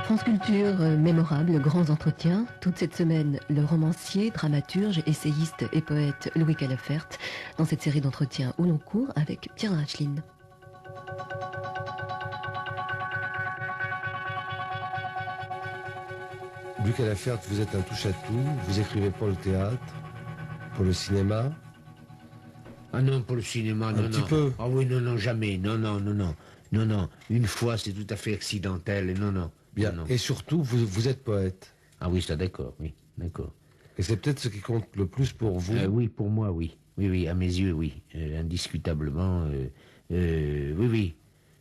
France Culture, mémorable, grands entretiens. Toute cette semaine, le romancier, dramaturge, essayiste et poète Louis Calafert dans cette série d'entretiens au long cours avec Pierre Racheline. Louis Calafert, vous êtes un touche-à-tout. Vous écrivez pour le théâtre, pour le cinéma. Ah non, pour le cinéma, non, non. Un petit peu. Ah oui, non, non, jamais. Non, non, non, non. Non, non. Une fois, c'est tout à fait accidentel. Non, non. Bien. Non, non. Et surtout, vous êtes poète. Ah oui, ça, d'accord, oui. D'accord. Et c'est peut-être ce qui compte le plus pour vous. Oui, pour moi, oui. Oui, oui, à mes yeux, oui. Indiscutablement. Oui, oui.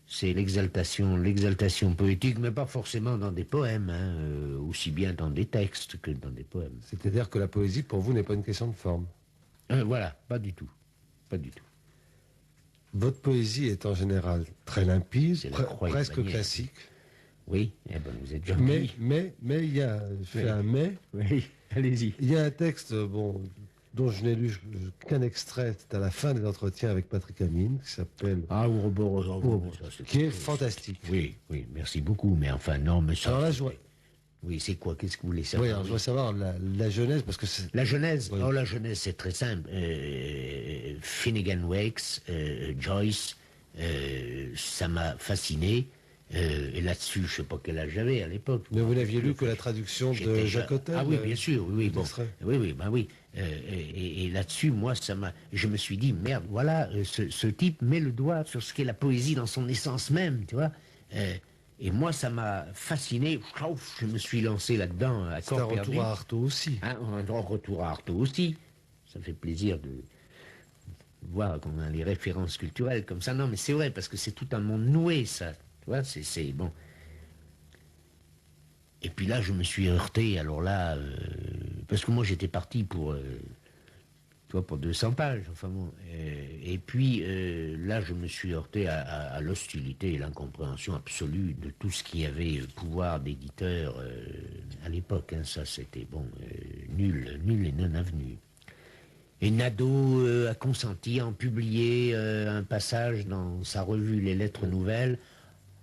C'est l'exaltation poétique, mais pas forcément dans des poèmes, hein, aussi bien dans des textes que dans des poèmes. C'est-à-dire que la poésie, pour vous, n'est pas une question de forme. Voilà, pas du tout. Pas du tout. Votre poésie est en général très limpide, C'est la croix presque bannière. classique. Oui, eh ben, vous êtes gentil. Mais, il y a, je fais un mais, Oui, allez-y. il y a un texte, dont je n'ai lu qu'un extrait, c'est à la fin des entretiens avec Patrick Amine, qui s'appelle, Ouroboros, qui est fantastique. Oui, oui, merci beaucoup, mais enfin, non, mais ça... Alors là, je vois, Oui, c'est quoi? Qu'est-ce que vous voulez oui, savoir? alors, je veux savoir la genèse, parce que c'est, La Genèse? Oui. Oh, la Genèse, c'est très simple. Finnegan Wakes, Joyce, ça m'a fasciné. Et là-dessus, je sais pas quel âge j'avais à l'époque. mais vous n'aviez lu que la traduction de J'étais Jacques Hottel. Ah oui, bien sûr, oui, oui, bon. l'extrait. Oui, oui, ben oui. Et là-dessus, moi, je me suis dit, merde, voilà, ce type met le doigt sur ce qu'est la poésie dans son essence même, tu vois. Et moi, ça m'a fasciné. Je me suis lancé là-dedans à C'est un corps perdu. retour à Artaud aussi. Hein, un retour à Artaud aussi. Ça fait plaisir de voir qu'on a les références culturelles comme ça. Non, mais c'est vrai, parce que c'est tout un monde noué, ça. Tu vois, c'est bon. Et puis là, je me suis heurté, alors là, parce que moi, j'étais parti pour, tu vois, pour 200 pages, enfin bon. Et puis, là, je me suis heurté à l'hostilité et l'incompréhension absolue de tout ce qui avait pouvoir d'éditeur à l'époque. Hein, ça, c'était, bon, nul et non avenu. Et Nadeau a consenti à en publier un passage dans sa revue Les Lettres Nouvelles,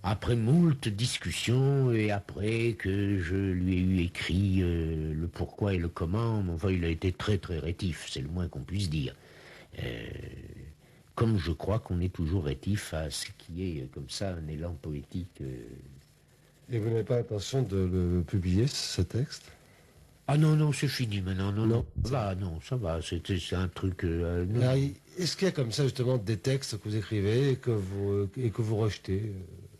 après moult discussions et après que je lui ai eu écrit le pourquoi et le comment. Enfin, il a été très très rétif, c'est le moins qu'on puisse dire. Comme je crois qu'on est toujours rétif à ce qui est comme ça un élan poétique. Et vous n'avez pas l'intention de le publier, ce texte? Ah non, non, c'est fini maintenant, non, Non. non. Ça va, c'est un truc... non. Alors, est-ce qu'il y a comme ça justement des textes que vous écrivez et que vous rejetez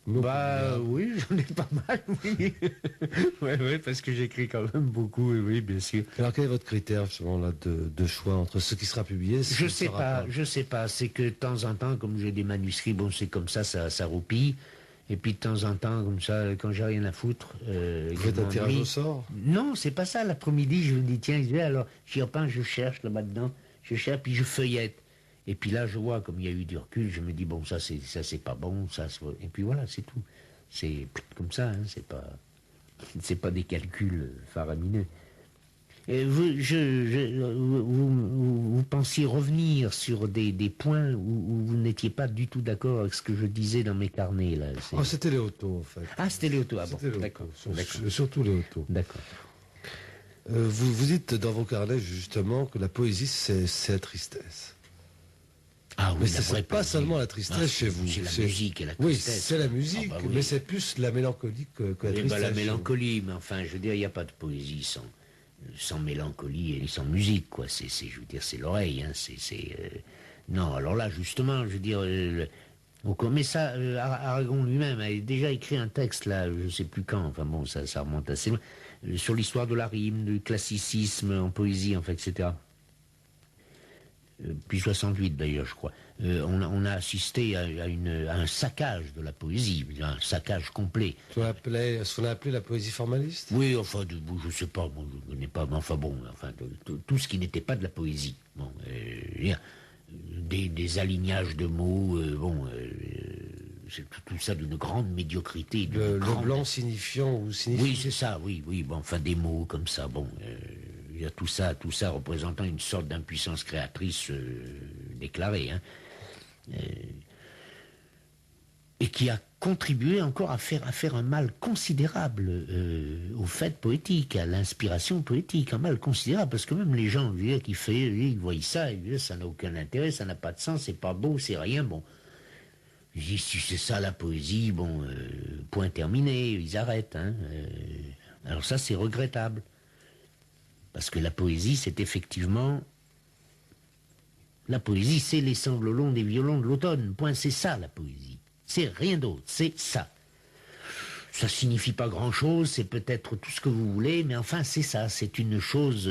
non Bah publiables? oui, j'en ai pas mal, oui. ouais, parce que j'écris quand même beaucoup, oui, bien sûr. Alors quel est votre critère justement là de choix entre ce qui sera publié et ce qui ne sera pas? Je sais pas, c'est que de temps en temps, comme j'ai des manuscrits, bon, c'est comme ça roupille. Et puis de temps en temps, comme ça, quand j'ai rien à foutre... Vous faites un tirage au sort? Non, c'est pas ça. L'après-midi, je me dis, tiens, alors, j'y repense, je cherche là-bas dedans, je cherche, puis je feuillette. Et puis là, je vois, comme il y a eu du recul, je me dis, bon, ça c'est pas bon, et puis voilà, c'est tout. C'est comme ça, hein, c'est pas des calculs faramineux. Et vous pensiez revenir sur des points où vous n'étiez pas du tout d'accord avec ce que je disais dans mes carnets, là. Oh, c'était Léoto en fait. Ah, c'était Léoto, ah bon, C'était Léoto, d'accord. surtout Léoto. D'accord. Vous dites dans vos carnets justement que la poésie c'est la tristesse. Ah oui, Mais la vraie c'est pas poésie. seulement la tristesse chez vous. C'est la musique et la Oui, tristesse. c'est la musique, Ah bah oui. mais c'est plus la mélancolie que la Eh ben, tristesse. la chez vous. mélancolie, mais enfin, je veux dire, il n'y a pas de poésie sans mélancolie et sans musique, quoi. Je veux dire, c'est l'oreille, hein. Non, alors là, justement, je veux dire, mais ça, Aragon lui-même a déjà écrit un texte, là, je sais plus quand, enfin bon, ça remonte assez loin, sur l'histoire de la rime, du classicisme en poésie, enfin, etc. Puis 68 d'ailleurs, je crois. On a assisté à un saccage de la poésie, un saccage complet. Ce qu'on a appelé la poésie formaliste. Oui, enfin, je sais pas, bon, je connais pas, mais enfin bon, enfin, tout ce qui n'était pas de la poésie. Bon, des alignages de mots, c'est tout ça d'une grande médiocrité. Le blanc signifiant ou signifiant. Oui, c'est ça, oui, bon, enfin des mots comme ça, bon, il y a tout ça représentant une sorte d'impuissance créatrice déclarée, hein, et qui a contribué encore à faire un mal considérable au fait poétique, à l'inspiration poétique, un mal considérable, parce que même les gens ils voient ça, ils disent, ça n'a aucun intérêt, ça n'a pas de sens, c'est pas beau, c'est rien, bon. Je dis, si c'est ça la poésie, bon, point terminé, ils arrêtent. Hein, alors ça, c'est regrettable. Parce que la poésie, c'est effectivement... La poésie, c'est les sanglots longs des violons de l'automne. Point, c'est ça la poésie. C'est rien d'autre, c'est ça. Ça signifie pas grand-chose, c'est peut-être tout ce que vous voulez, mais enfin, c'est ça. C'est une chose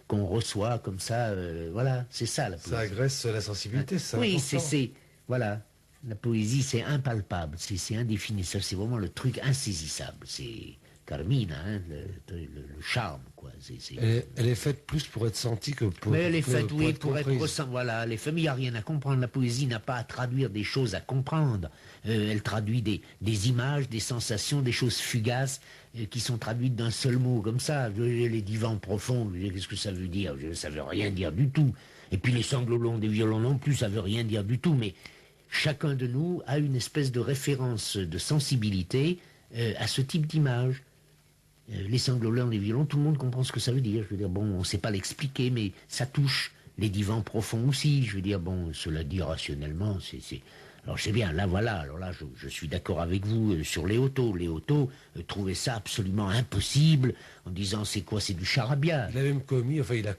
qu'on reçoit comme ça, voilà, c'est ça la poésie. Ça agresse la sensibilité, ça. Oui, c'est... Voilà. La poésie, c'est impalpable, c'est indéfinissable, c'est vraiment le truc insaisissable. C'est Carmina, hein, le charme, quoi. Elle est faite plus pour être sentie que pour... Mais elle est faite, oui, pour être comprise. ressent. Voilà, les familles, il n'y a rien à comprendre. La poésie n'a pas à traduire des choses à comprendre. Elle traduit des images, des sensations, des choses fugaces qui sont traduites d'un seul mot, comme ça. Les divans profonds, qu'est-ce que ça veut dire? Ça veut rien dire du tout. Et puis les sanglots longs des violons non plus, ça veut rien dire du tout. Mais chacun de nous a une espèce de référence de sensibilité à ce type d'image. Les sanglots longs des violons, tout le monde comprend ce que ça veut dire. Je veux dire, bon, on ne sait pas l'expliquer, mais ça touche. Les divans profonds aussi, je veux dire, bon, cela dit rationnellement, c'est... Alors c'est bien, là voilà, alors là je suis d'accord avec vous sur Léoto. Léoto trouvait ça absolument impossible en disant c'est quoi, c'est du charabia. Il a même commis, enfin il a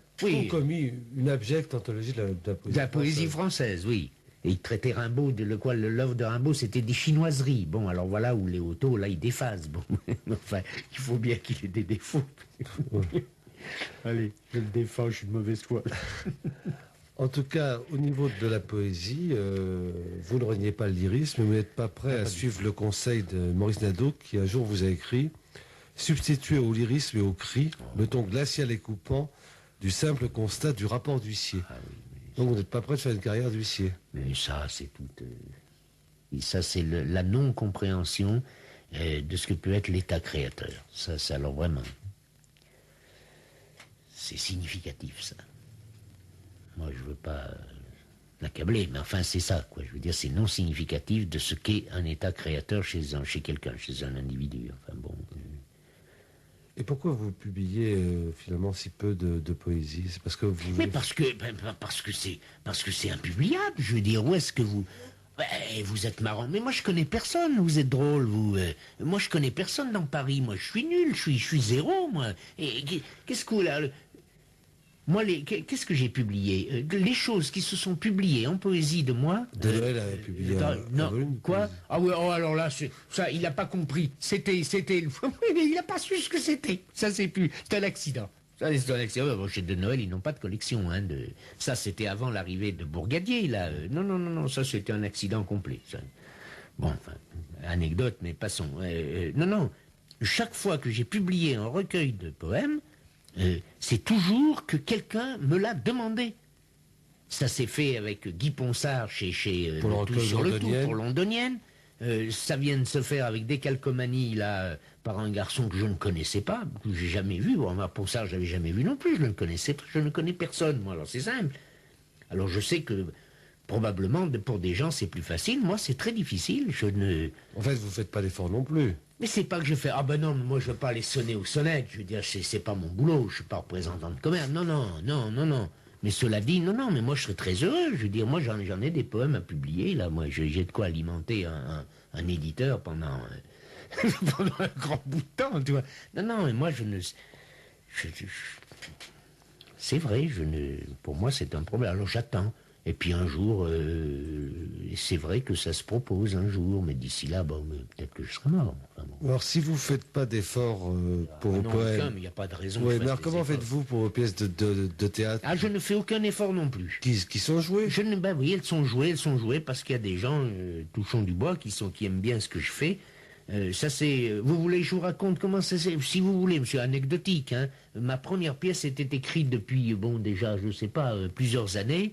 commis une abjecte anthologie de la poésie. De la poésie française, oui. Et il traitait Rimbaud, l'œuvre de Rimbaud, c'était des chinoiseries. Bon, alors voilà où Léoto, là, il déphase. Bon, enfin, il faut bien qu'il ait des défauts. Allez, je le défends, je suis de mauvaise foi. En tout cas, au niveau de la poésie, vous ne reniez pas le lyrisme, mais vous n'êtes pas prêt à suivre le conseil de Maurice Nadeau, qui un jour vous a écrit « Substituer au lyrisme et au cri le ton glacial et coupant du simple constat du rapport d'huissier. » Donc vous n'êtes pas prêt de faire une carrière d'huissier. Mais ça, c'est tout... et ça, c'est la non-compréhension de ce que peut être l'état créateur. Ça, alors vraiment... C'est significatif, ça. Moi, je veux pas l'accabler, mais enfin, c'est ça, quoi. Je veux dire, c'est non significatif de ce qu'est un état créateur chez quelqu'un, chez un individu. Enfin, bon... Et pourquoi vous publiez finalement si peu de poésie? C'est parce que vous... Mais parce que c'est impubliable. Je veux dire, où est-ce que vous... vous êtes marrant. Mais moi, je connais personne. Vous êtes drôle, vous. Moi, je connais personne dans Paris. Moi, je suis nul. Je suis zéro, moi. Et qu'est-ce que là... Moi, qu'est-ce que j'ai publié? Les choses qui se sont publiées en poésie de moi... Deleuze a publié non, volume, quoi? Ah oui, oh, alors là, ça, il n'a pas compris. C'était... Mais il n'a pas su ce que c'était. Ça, c'est un accident. Ça, c'est un accident. Bon, chez De Noël, ils n'ont pas de collection. Hein, ça, c'était avant l'arrivée de Bourgadier, là. Non, ça, c'était un accident complet. Ça. Bon, enfin, anecdote, mais passons. Non. Chaque fois que j'ai publié un recueil de poèmes, c'est toujours que quelqu'un me l'a demandé. Ça s'est fait avec Guy Ponsard chez pour le Tout sur le tout Londonienne. pour Londonienne. Ça vient de se faire avec des calcomanies là par un garçon que je ne connaissais pas, que j'ai jamais vu. Bon, Ponsard, je l'avais jamais vu non plus. Je ne le connaissais pas. Je ne connais personne. Moi, alors c'est simple. Alors je sais que probablement pour des gens c'est plus facile. Moi, c'est très difficile. En fait, vous ne faites pas d'effort non plus. Mais c'est pas que je fais, ah ben non, moi je veux pas aller sonner aux sonnettes, je veux dire, c'est pas mon boulot, je suis pas représentant de commerce, non. Mais cela dit, non, mais moi je serais très heureux, je veux dire, moi j'en ai des poèmes à publier, là, moi j'ai de quoi alimenter un éditeur pendant un grand bout de temps, tu vois. Non, mais moi c'est vrai, pour moi c'est un problème, alors j'attends. Et puis un jour, c'est vrai que ça se propose un jour, mais d'ici là, bon, peut-être que je serai mort. Enfin, bon. Alors si vous ne faites pas d'efforts pour vos non, poèmes... il n'y a pas de raison. Oui, mais alors comment faites-vous pour vos pièces de théâtre je ne fais aucun effort non plus. Qui sont jouées? Oui, elles sont jouées parce qu'il y a des gens, touchons du bois, qui aiment bien ce que je fais. Ça c'est... Vous voulez que je vous raconte comment ça c'est? Si vous voulez, monsieur, anecdotique, hein. Ma première pièce était écrite depuis, déjà, je ne sais pas, plusieurs années.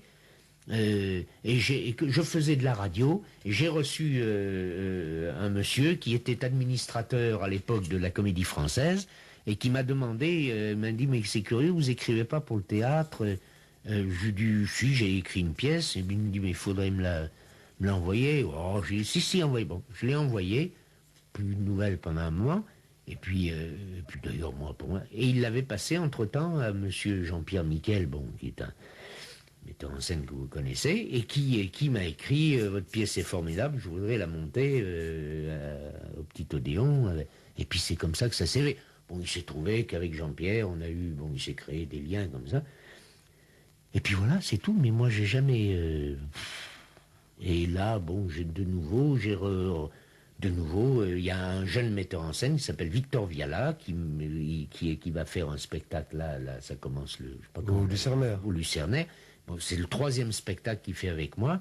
Et je faisais de la radio, et j'ai reçu un monsieur qui était administrateur à l'époque de la Comédie Française, et qui m'a demandé, m'a dit, mais c'est curieux, vous écrivez pas pour le théâtre? Je lui ai dit, si, j'ai écrit une pièce, et il me dit, mais il faudrait me me l'a envoyé. Oh, si, envoyé. Bon, je l'ai envoyé. Plus de nouvelles pendant un moment. Et puis d'ailleurs, moi, pour moi. Et il l'avait passé entre-temps à monsieur Jean-Pierre Miquel, bon, qui est un metteur en scène que vous connaissez, et qui m'a écrit votre pièce est formidable, je voudrais la monter au Petit Odéon. Et puis c'est comme ça que ça s'est fait. Bon, il s'est trouvé qu'avec Jean-Pierre, il s'est créé des liens comme ça. Et puis voilà, c'est tout. Mais moi, j'ai jamais. Et là, bon, il y a un jeune metteur en scène qui s'appelle Victor Viala qui va faire un spectacle là, ça commence je sais pas au Lucernaire. Au Lucernaire. Bon, c'est le 3e spectacle qu'il fait avec moi.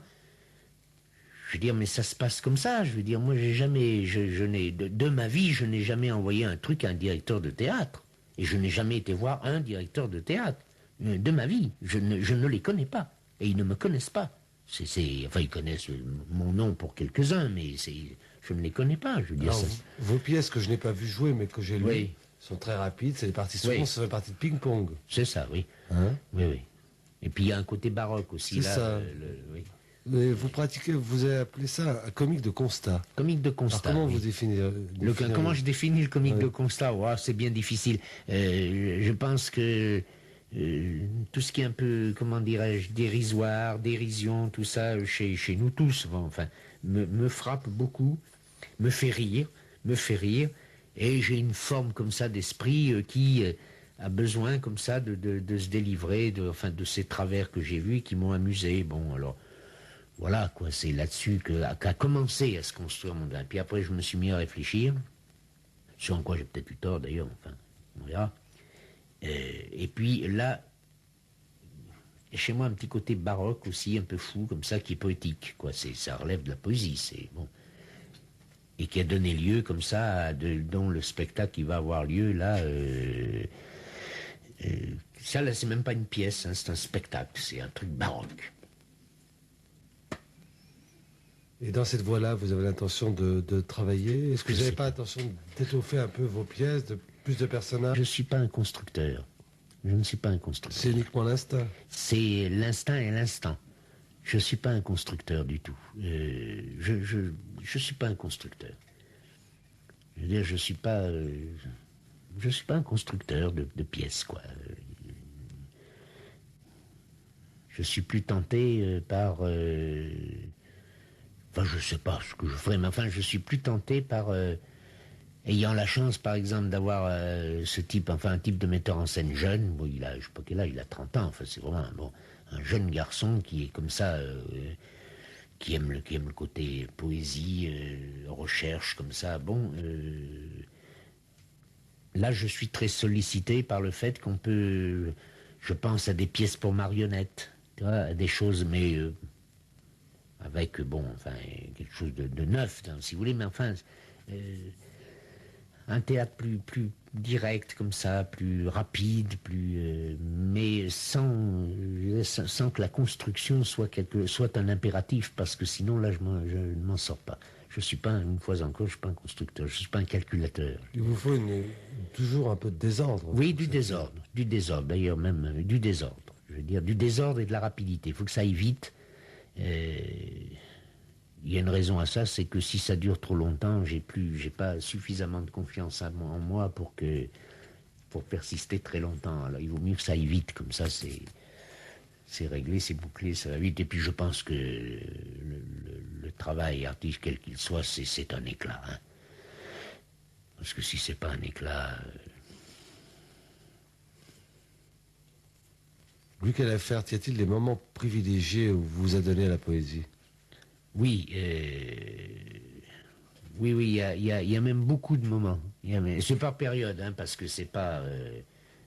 Je veux dire, mais ça se passe comme ça. Je veux dire, moi, j'ai jamais, je n'ai de ma vie, je n'ai jamais envoyé un truc à un directeur de théâtre, et je n'ai jamais été voir un directeur de théâtre de ma vie. Je ne les connais pas, et ils ne me connaissent pas. Enfin, ils connaissent mon nom pour quelques-uns, mais je ne les connais pas. Je veux dire. Alors, vos pièces que je n'ai pas vu jouer, mais que j'ai lues, oui, sont très rapides. C'est des parties souvent, oui, c'est des parties de ping-pong. C'est ça, oui. Hein? Oui, oui. Et puis il y a un côté baroque aussi. C'est là. ça. Oui. Mais vous avez appelé ça un comique de constat. Comique de constat. Alors comment oui. vous définissez Comment je définis le comique de constat? Oh, c'est bien difficile. Je pense que tout ce qui est un peu, comment dirais-je, dérisoire, dérision, tout ça, chez nous tous, enfin, me frappe beaucoup, me fait rire, et j'ai une forme comme ça d'esprit qui a besoin comme ça de se délivrer de ces travers que j'ai vus et qui m'ont amusé. Bon, alors, voilà, quoi, c'est là-dessus qu'a commencé à se construire mon drame. Puis après, je me suis mis à réfléchir, sur en quoi j'ai peut-être eu tort d'ailleurs, enfin, on verra. Et puis là, chez moi, un petit côté baroque aussi, un peu fou, comme ça, qui est poétique, quoi. Ça relève de la poésie, c'est bon. Et qui a donné lieu, comme ça, dont le spectacle qui va avoir lieu, là, ça, là, c'est même pas une pièce, hein, c'est un spectacle, c'est un truc baroque. Et dans cette voie-là, vous avez l'intention de travailler? Est-ce que vous n'avez pas l'intention d'étoffer un peu vos pièces, de plus de personnages? Je ne suis pas un constructeur. Je ne suis pas un constructeur. C'est uniquement l'instinct? C'est l'instinct et l'instant. Je ne suis pas un constructeur du tout. Je suis pas un constructeur. Je veux dire, je suis pas un constructeur de pièces, quoi. Je suis plus tenté par... Enfin, je sais pas ce que je ferais, mais enfin, je suis plus tenté par... ayant la chance, par exemple, d'avoir ce type, enfin, un type de metteur en scène jeune, bon, je sais pas quel âge, il a 30 ans, enfin, c'est vraiment un jeune garçon qui est comme ça, qui aime le côté poésie, recherche, comme ça, bon... là, je suis très sollicité par le fait qu'on peut... Je pense à des pièces pour marionnettes, tu vois, à des choses, mais... avec, bon, enfin, quelque chose de neuf, si vous voulez, mais enfin, un théâtre plus direct, comme ça, plus rapide, mais sans que la construction soit un impératif, parce que sinon, là, je ne m'en sors pas. Je ne suis pas, une fois encore, je ne suis pas un constructeur, je ne suis pas un calculateur. Il vous faut toujours un peu de désordre. Oui, du désordre, d'ailleurs même, du désordre. Je veux dire, du désordre et de la rapidité. Il faut que ça aille vite. Il y a une raison à ça, c'est que si ça dure trop longtemps, j'ai pas suffisamment de confiance en moi pour persister très longtemps. Alors il vaut mieux que ça aille vite, comme ça c'est réglé, c'est bouclé, ça va vite. Et puis je pense que le travail artistique, quel qu'il soit, c'est un éclat. Hein. Parce que si c'est pas un éclat... Louis Calafert, y a-t-il des moments privilégiés où vous vous adonnez à la poésie? Oui, il y a même beaucoup de moments. C'est par période, hein, parce que c'est pas...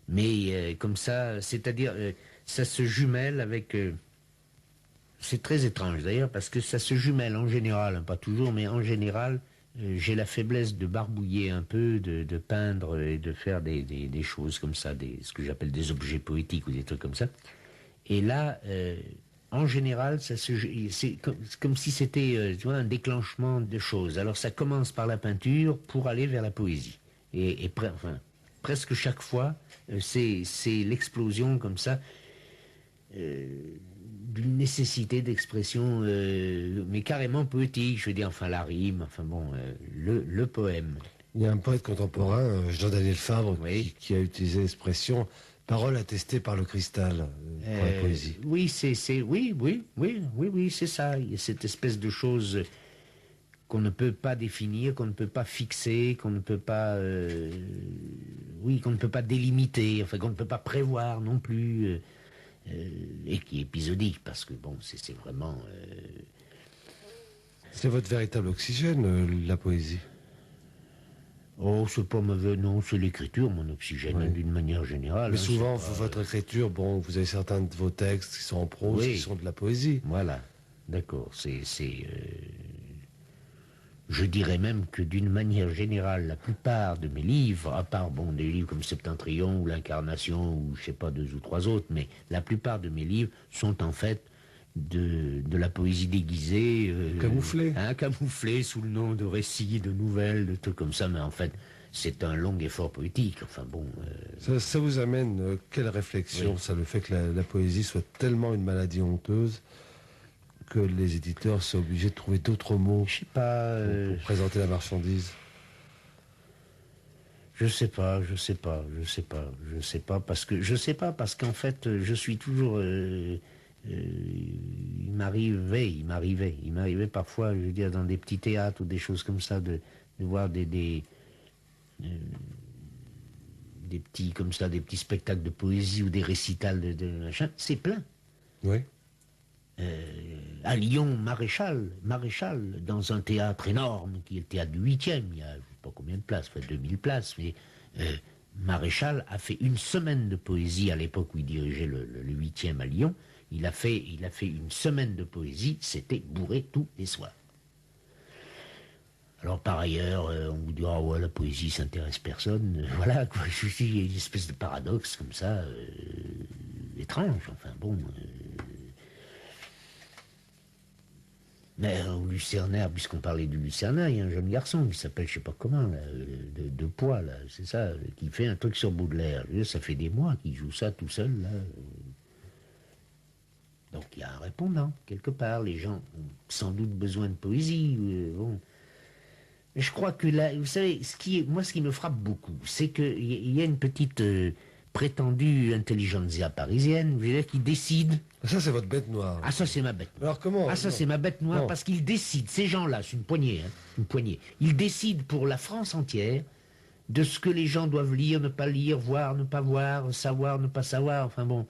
mais comme ça, c'est-à-dire, ça se jumelle avec... c'est très étrange d'ailleurs, parce que ça se jumelle en général, hein, pas toujours, mais en général, j'ai la faiblesse de barbouiller un peu, de peindre et de faire des choses comme ça, ce que j'appelle des objets poétiques ou des trucs comme ça. Et là, en général, c'est comme si c'était tu vois, un déclenchement de choses. Alors ça commence par la peinture pour aller vers la poésie. Et presque chaque fois, c'est l'explosion comme ça d'une nécessité d'expression, mais carrément poétique, je veux dire, enfin la rime, enfin bon, le poème. Il y a un poète contemporain, Jean-Daniel Fabre, Oui. qui a utilisé l'expression parole attestée par le cristal pour la poésie. Oui, oui, c'est ça. Il y a cette espèce de chose qu'on ne peut pas définir, qu'on ne peut pas fixer, qu'on ne peut pas, qu'on ne peut pas délimiter, enfin qu'on ne peut pas prévoir non plus, et qui est épisodique parce que bon, c'est vraiment. C'est votre véritable oxygène, la poésie. Oh, c'est pas mauvais, non, c'est l'écriture, mon oxygène, Oui. d'une manière générale. Mais hein, souvent, c'est pas- votre écriture, bon, vous avez certains de vos textes qui sont en prose, Oui. qui sont de la poésie. Voilà, d'accord. Je dirais même que d'une manière générale, la plupart de mes livres, à part bon, des livres comme Septentrion ou L'Incarnation ou je sais pas 2 ou 3 autres, mais la plupart de mes livres sont en fait de la poésie déguisée, camouflée sous le nom de récits, de nouvelles, de trucs comme ça, mais en fait c'est un long effort poétique. Enfin bon. Ça vous amène quelle réflexion, Oui. ça, le fait que la poésie soit tellement une maladie honteuse que les éditeurs soient obligés de trouver d'autres mots Je sais pas. pour présenter la marchandise? Je sais pas, parce qu'en fait, je suis toujours. Il m'arrivait parfois, je veux dire, dans des petits théâtres ou des choses comme ça, de voir des petits comme ça, des petits spectacles de poésie ou des récitals de machin. C'est plein. Oui. À Lyon, Maréchal, dans un théâtre énorme, qui est le théâtre du 8e, il y a je ne sais pas combien de places, enfin 2000 places, mais Maréchal a fait une semaine de poésie à l'époque où il dirigeait le 8e à Lyon. Il a fait une semaine de poésie, c'était bourré tous les soirs. Alors par ailleurs, on vous dira, ouais, la poésie s'intéresse personne, voilà, quoi, il y a une espèce de paradoxe comme ça, étrange, enfin bon. Mais au Lucernaire, puisqu'on parlait du Lucernaire, il y a un jeune garçon qui s'appelle, je sais pas comment, là, de Poix, là, c'est ça, qui fait un truc sur Baudelaire. Ça fait des mois qu'il joue ça tout seul, là. Donc il y a un répondant, quelque part. Les gens ont sans doute besoin de poésie. Bon. Mais je crois que là, vous savez, ce qui me frappe beaucoup, c'est qu'il y a une petite prétendue intelligentsia parisienne, je veux dire, qui décide. Ça, c'est votre bête noire. Ah, ça, c'est ma bête noire. Alors comment? Ah, ça, Non. c'est ma bête noire, Non. parce qu'ils décident, ces gens-là, c'est une poignée, une poignée. Ils décident pour la France entière de ce que les gens doivent lire, ne pas lire, voir, ne pas voir, savoir, ne pas savoir, enfin bon.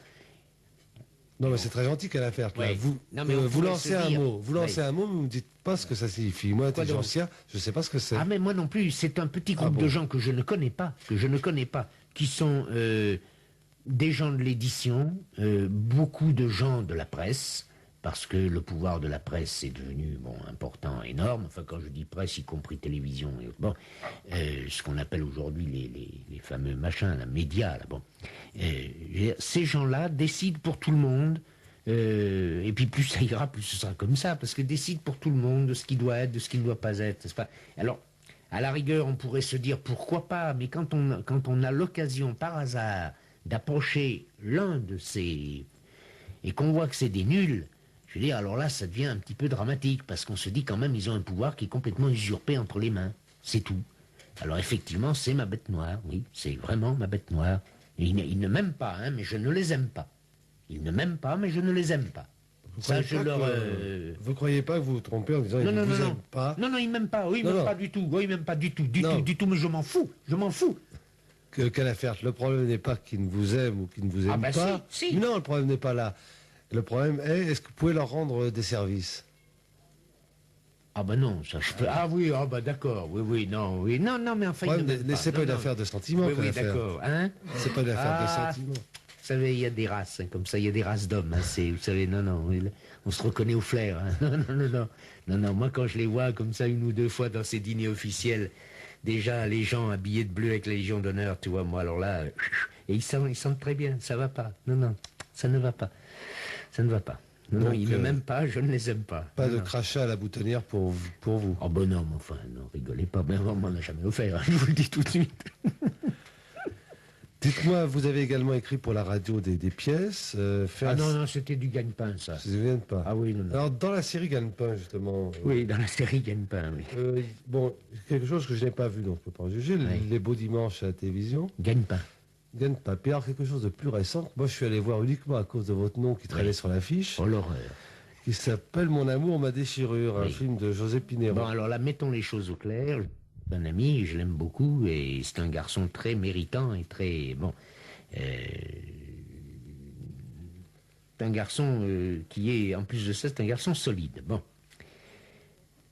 Non, mais c'est très gentil qu'elle a fait. Ouais. Vous, Non, mais on vous pourrait lancez se un dire. mot. Vous lancez Oui. un mot, mais vous ne me dites pas ce que ça signifie. Moi, Quoi donc? intelligentsia, je ne sais pas ce que c'est. Ah mais moi non plus, c'est un petit groupe bon de gens que je ne connais pas, qui sont des gens de l'édition, beaucoup de gens de la presse, parce que le pouvoir de la presse est devenu important, énorme. Enfin, quand je dis presse, y compris télévision et autres. Bon, ce qu'on appelle aujourd'hui les fameux machins, la médias. Là, bon. Ces gens-là décident pour tout le monde. Et puis plus ça ira, plus ce sera comme ça, parce que décident pour tout le monde de ce qui doit être, de ce qui ne doit pas être, n'est-ce pas? Alors, à la rigueur, on pourrait se dire pourquoi pas, mais quand on a l'occasion par hasard d'approcher l'un de ces et qu'on voit que c'est des nuls, je veux dire, alors là, ça devient un petit peu dramatique, parce qu'on se dit quand même, ils ont un pouvoir qui est complètement usurpé entre les mains, c'est tout. Alors effectivement, c'est ma bête noire, oui, c'est vraiment ma bête noire. Et ils ne m'aiment pas, hein, mais je ne les aime pas. Ils ne m'aiment pas, mais je ne les aime pas. Ça, je leur... Vous croyez pas que vous vous trompez en disant Non, qu'ils non, ne vous non, aiment pas? non, ils m'aiment pas, oui, ils Non, m'aiment non. pas du tout, oui, ils m'aiment pas du tout, Non. du tout, mais je m'en fous. Qu'elle a fait. Le problème n'est pas qu'ils ne vous aiment ou qu'ils ne vous aiment bah pas. si. Non, le problème n'est pas là. Le problème est que vous pouvez leur rendre des services? Ah bah non, ça je peux... Ah oui, ah bah d'accord, oui, non, mais enfin... Le problème, ils ne m'aiment c'est pas une non. affaire de sentiment. Oui, qu'elle a fait. d'accord, hein. C'est pas une affaire Ah. de sentiment. Vous savez, il y a des races, hein, comme ça, il y a des races d'hommes, hein, vous savez, non, on se reconnaît au flair, hein. Non, moi quand je les vois comme ça une ou deux fois dans ces dîners officiels, déjà les gens habillés de bleu avec la Légion d'honneur, tu vois, moi alors là, et ils sentent très bien, ça va pas, non, ça ne va pas, non, Donc, ils ne m'aiment pas, je ne les aime pas. Pas de Non. crachat à la boutonnière pour vous. Oh ben non, mais enfin, non, rigolez pas, ben on m'en a jamais offert, hein, je vous le dis tout de suite. Dites-moi, vous avez également écrit pour la radio des pièces. Ah non, c'était du gagne-pain, ça. Je ne me souviens pas. Ah oui, non. Alors, dans la série Gagne-pain, justement. Oui, dans la série Gagne-pain, oui. Bon, quelque chose que je n'ai pas vu, donc je ne peux pas en juger. Oui. Les beaux dimanches à la télévision. Gagne-pain. Gagne-pain. Puis alors, quelque chose de plus récent. Moi, je suis allé voir uniquement à cause de votre nom qui traînait sur l'affiche. Oh, l'horreur. Qui s'appelle Mon amour, ma déchirure, un Oui. film de José Pinero. Bon, alors là, mettons les choses au clair. Un ami, je l'aime beaucoup, et c'est un garçon très méritant et très... Bon... un garçon qui est, en plus de ça, c'est un garçon solide. Bon.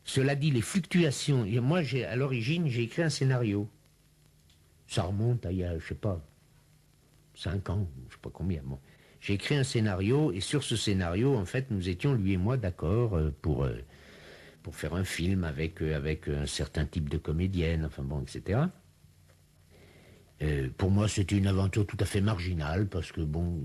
Cela dit, les fluctuations... Et moi, à l'origine, j'ai écrit un scénario. Ça remonte à il y a, je sais pas, 5 ans, je sais pas combien. Bon. J'ai écrit un scénario, et sur ce scénario, en fait, nous étions, lui et moi, d'accord pour faire un film avec un certain type de comédienne, enfin bon, etc. Pour moi, c'était une aventure tout à fait marginale, parce que, bon,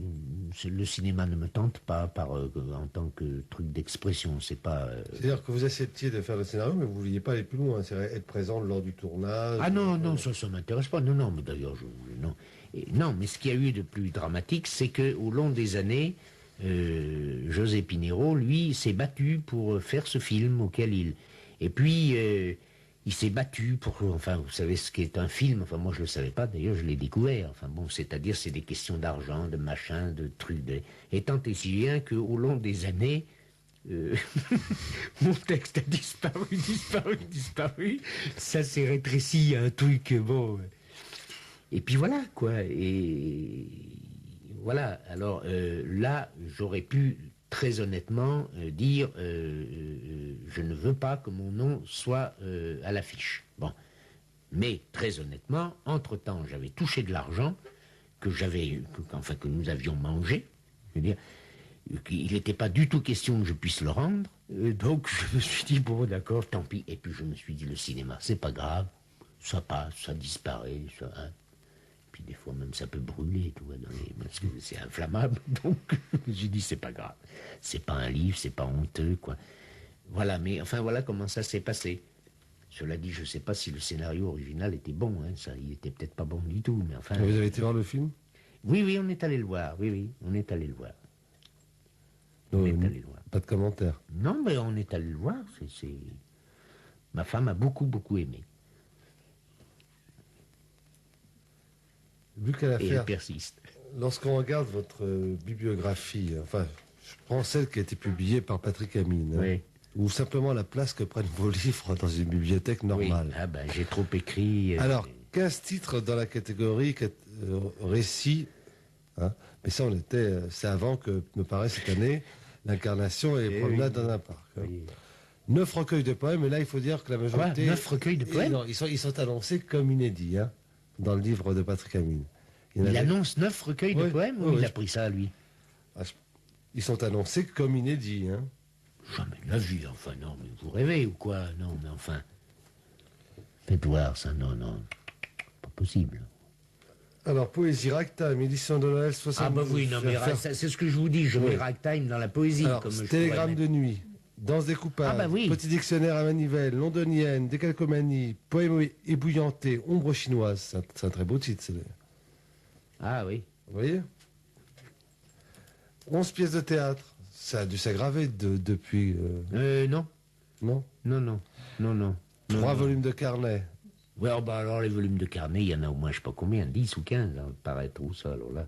le cinéma ne me tente pas en tant que truc d'expression, c'est pas... C'est-à-dire que vous acceptiez de faire le scénario, mais vous ne vouliez pas aller plus loin, c'est être présent lors du tournage. Ah non, ça ne m'intéresse pas, non, mais d'ailleurs, non. Non, mais ce qu'il y a eu de plus dramatique, c'est qu'au long des années, José Pinero, lui, s'est battu pour faire ce film auquel il... Et puis... il s'est battu pour... Enfin, vous savez ce qu'est un film. Enfin, moi, je ne le savais pas. D'ailleurs, je l'ai découvert. Enfin, bon, c'est-à-dire, c'est des questions d'argent, de machin, de trucs. Et tant et si bien qu'au long des années, mon texte a disparu. Ça s'est rétréci à un truc, bon... Et puis voilà, quoi. Et voilà. Alors, là, j'aurais pu... très honnêtement, dire je ne veux pas que mon nom soit à l'affiche. Bon. Mais, très honnêtement, entre-temps, j'avais touché de l'argent que nous avions mangé. Je veux dire, il n'était pas du tout question que je puisse le rendre. Donc, je me suis dit, bon, d'accord, tant pis. Et puis, je me suis dit, le cinéma, c'est pas grave. Ça passe, ça disparaît, ça... Hein. Puis des fois même ça peut brûler, tu vois, parce que c'est inflammable. Donc j'ai dit c'est pas grave, c'est pas un livre, c'est pas honteux, quoi. Voilà, mais enfin voilà comment ça s'est passé. Cela dit, je sais pas si le scénario original était bon, hein, ça, il était peut-être pas bon du tout, mais enfin. Vous avez été voir le film? Oui, on est allé le voir. Oui, on est allé le voir. On est allé le voir. Pas de commentaire. Non, mais on est allé le voir. Ma femme a beaucoup aimé. Vu qu'elle a Et elle persiste. Lorsqu'on regarde votre bibliographie, enfin, je prends celle qui a été publiée par Patrick Amine, Oui. ou simplement la place que prennent vos livres dans une bibliothèque normale. Oui. Ah ben, j'ai trop écrit. Alors, 15 titres dans la catégorie récit, hein, mais ça, c'est avant que, me paraît, cette année, l'incarnation et promenade dans un parc. Hein. Oui. 9 recueils de poèmes, et là, il faut dire que la majorité... 9 recueils de poèmes? Non, ils sont annoncés comme inédits, hein, dans le livre de Patrick Amine. Il annonce 9 recueils de poèmes, ou il a pris ça, lui? Ils sont annoncés comme inédits, hein. Jamais de la vie, enfin, non, mais vous rêvez ou quoi? Non, mais enfin... Faites voir ça, non, pas possible. Alors, Poésie Ragtime, édition de Noël 72. Ah bah oui, non, mais c'est ce que je vous dis, je mets Ragtime dans la poésie. Alors, comme Télégramme de nuit, Danse découpage, Ah bah oui. Petit dictionnaire à manivelle, Londonienne, Décalcomanie, Poème ébouillanté, Ombre chinoise. C'est un très beau titre, celui-là. Ah oui. Vous voyez 11 pièces de théâtre. Ça a dû s'aggraver depuis... Non. Non 3 volumes de carnet. Ouais, alors les volumes de carnet, il y en a au moins, je sais pas combien, 10 ou 15, hein, paraître ou ça, alors là.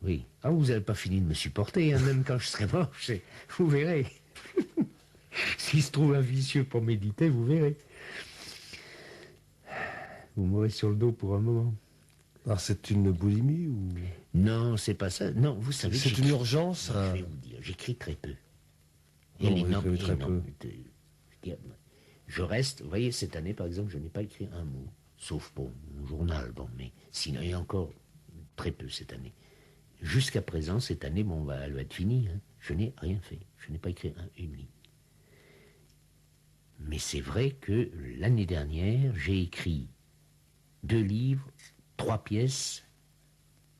Oui. Ah, vous n'avez pas fini de me supporter, hein, même quand je serai mort, vous verrez. S'il se trouve un vicieux pour méditer, vous verrez. Vous mourrez sur le dos pour un moment. Alors, c'est une boulimie ou... Non, c'est pas ça. Non, vous savez... C'est une urgence. Je vais vous dire, j'écris très peu. Non, vous écrivez très peu. Je reste, vous voyez, cette année, par exemple, je n'ai pas écrit un mot, sauf pour mon journal, bon, mais sinon, il y a encore très peu cette année. Jusqu'à présent, cette année, bon, elle va être finie, hein, je n'ai rien fait. Je n'ai pas écrit une ligne. Mais c'est vrai que l'année dernière, j'ai écrit 2 livres, 3 pièces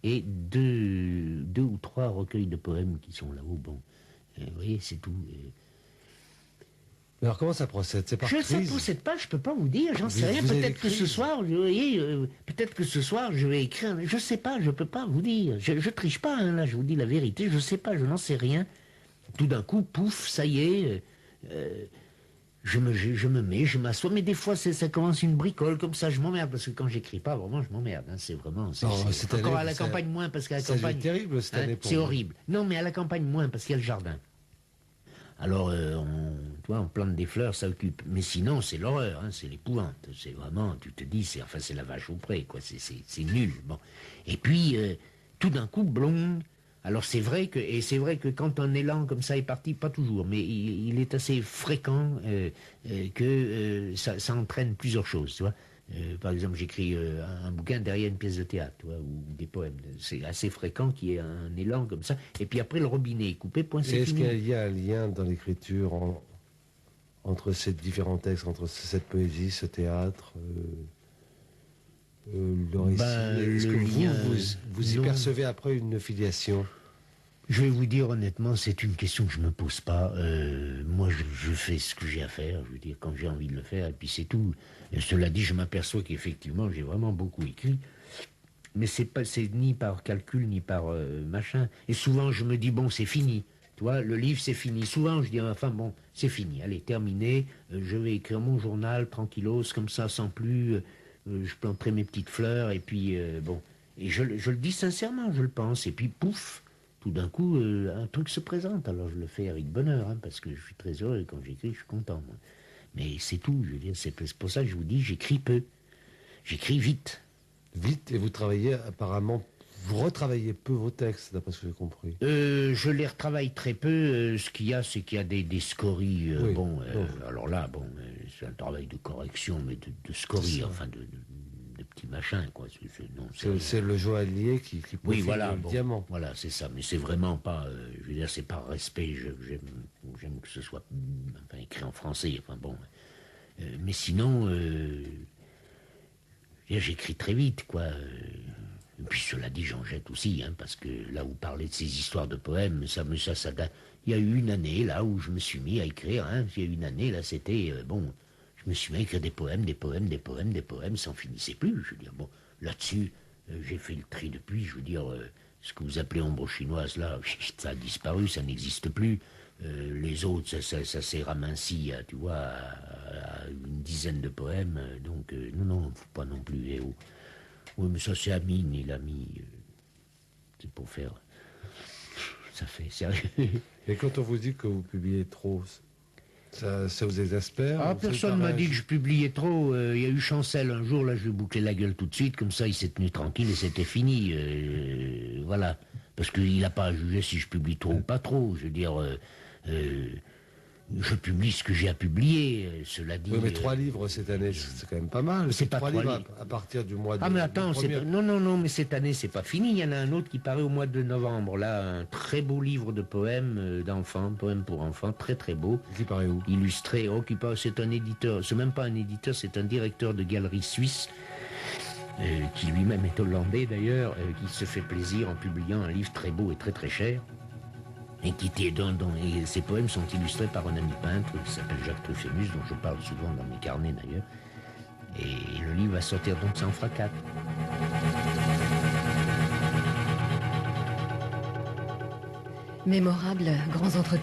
et 2 ou 3 recueils de poèmes qui sont là-haut. Bon, vous voyez, c'est tout. Mais alors comment ça procède? C'est par Ça ne crise? procède pas, je ne peux pas vous dire, j'en sais rien. Vous avez Peut-être que ce soir, vous voyez, peut-être que ce soir, je vais écrire. Je ne sais pas, je ne peux pas vous dire. Je ne triche pas, hein, là, je vous dis la vérité. Je ne sais pas, je n'en sais rien. Tout d'un coup, pouf, ça y est, je me mets, je m'assois. Mais des fois, ça commence une bricole comme ça, je m'emmerde. Parce que quand j'écris pas, vraiment, je m'emmerde. Hein, c'est vraiment. Encore à la campagne, moins, parce qu'à la campagne. C'est terrible cette année pour c'est vous. horrible. Non, mais à la campagne, moins, parce qu'il y a le jardin. Alors, on plante des fleurs, ça occupe. Mais sinon, c'est l'horreur, hein, c'est l'épouvante. C'est vraiment, tu te dis, c'est la vache au pré, quoi. C'est nul. Bon. Et puis, tout d'un coup, blong. Alors, c'est vrai que quand un élan comme ça est parti, pas toujours, mais il est assez fréquent que ça entraîne plusieurs choses, tu vois. Par exemple, j'écris un bouquin derrière une pièce de théâtre, tu vois, ou des poèmes. C'est assez fréquent qu'il y ait un élan comme ça. Et puis après, le robinet est coupé, point, c'est Est-ce fini. qu'il y a un lien dans l'écriture entre ces différents textes, entre cette poésie, ce théâtre, le récit? Est-ce que vous y non. percevez après une filiation? Je vais vous dire honnêtement, c'est une question que je me pose pas. Moi, je fais ce que j'ai à faire, je veux dire, quand j'ai envie de le faire, et puis c'est tout. Et cela dit, je m'aperçois qu'effectivement, j'ai vraiment beaucoup écrit, mais c'est ni par calcul, ni par machin. Et souvent, je me dis, bon, c'est fini. Tu vois, le livre, c'est fini. Souvent, je dis, enfin, bon, c'est fini. Allez, terminé. Je vais écrire mon journal, tranquillos, comme ça, sans plus. Je planterai mes petites fleurs, et puis, bon. Et je le dis sincèrement, je le pense. Et puis, pouf, tout d'un coup, un truc se présente. Alors, je le fais avec bonheur, hein, parce que je suis très heureux. Quand j'écris, je suis content, moi. Mais c'est tout, je veux dire. C'est pour ça que je vous dis, j'écris peu. J'écris vite. Vite, et vous travaillez apparemment, vous retravaillez peu vos textes, d'après ce que j'ai compris. Je les retravaille très peu. Ce qu'il y a, c'est qu'il y a des scories. Oui. Alors là, bon, c'est un travail de correction, mais de scories, enfin de petits machins, quoi. C'est le joaillier qui oui, profile voilà, le diamant. Voilà, c'est ça. Mais c'est vraiment pas. Je veux dire, c'est par respect. J'aime que ce soit écrit en français. Enfin bon. Mais sinon. J'écris très vite, quoi. Et puis cela dit, j'en jette aussi, hein, parce que là où parler de ces histoires de poèmes, ça date. Il y a eu une année, là, où je me suis mis à écrire, hein. Il y a eu une année, là, c'était, bon, je me suis mis à écrire des poèmes, ça n'en finissait plus. Je veux dire, bon, là-dessus, j'ai fait le tri depuis, je veux dire, ce que vous appelez ombre chinoise, là, ça a disparu, ça n'existe plus. Les autres, ça s'est raminci, tu vois, à une dizaine de poèmes. Donc, non, faut pas non plus. Oui, mais ça, c'est Amine, il a mis. C'est pour faire. Ça fait sérieux. Et quand on vous dit que vous publiez trop, ça vous exaspère? Ah, personne m'a dit que je publiais trop. Il y a eu Chancel un jour, là, je lui ai bouclé la gueule tout de suite, comme ça, il s'est tenu tranquille et c'était fini. Voilà. Parce qu'il n'a pas à juger si je publie trop ou pas trop. Je veux dire. Je publie ce que j'ai à publier, cela dit. Oui, mais 3 livres cette année, c'est quand même pas mal. C'est pas 3 3 livres livres. à partir du mois de. Ah, mais attends, non, mais cette année, c'est pas fini. Il y en a un autre qui paraît au mois de novembre. Là, un très beau livre de poèmes d'enfants, poèmes pour enfants, très très beau. Qui paraît où? Illustré. C'est un éditeur. C'est même pas un éditeur, c'est un directeur de galerie suisse. Qui lui-même est hollandais d'ailleurs, qui se fait plaisir en publiant un livre très beau et très très cher. Et et ces poèmes sont illustrés par un ami peintre qui s'appelle Jacques Truffémus, dont je parle souvent dans mes carnets d'ailleurs. Et le livre va sortir, donc ça en fera 4. Mémorables grands entretiens.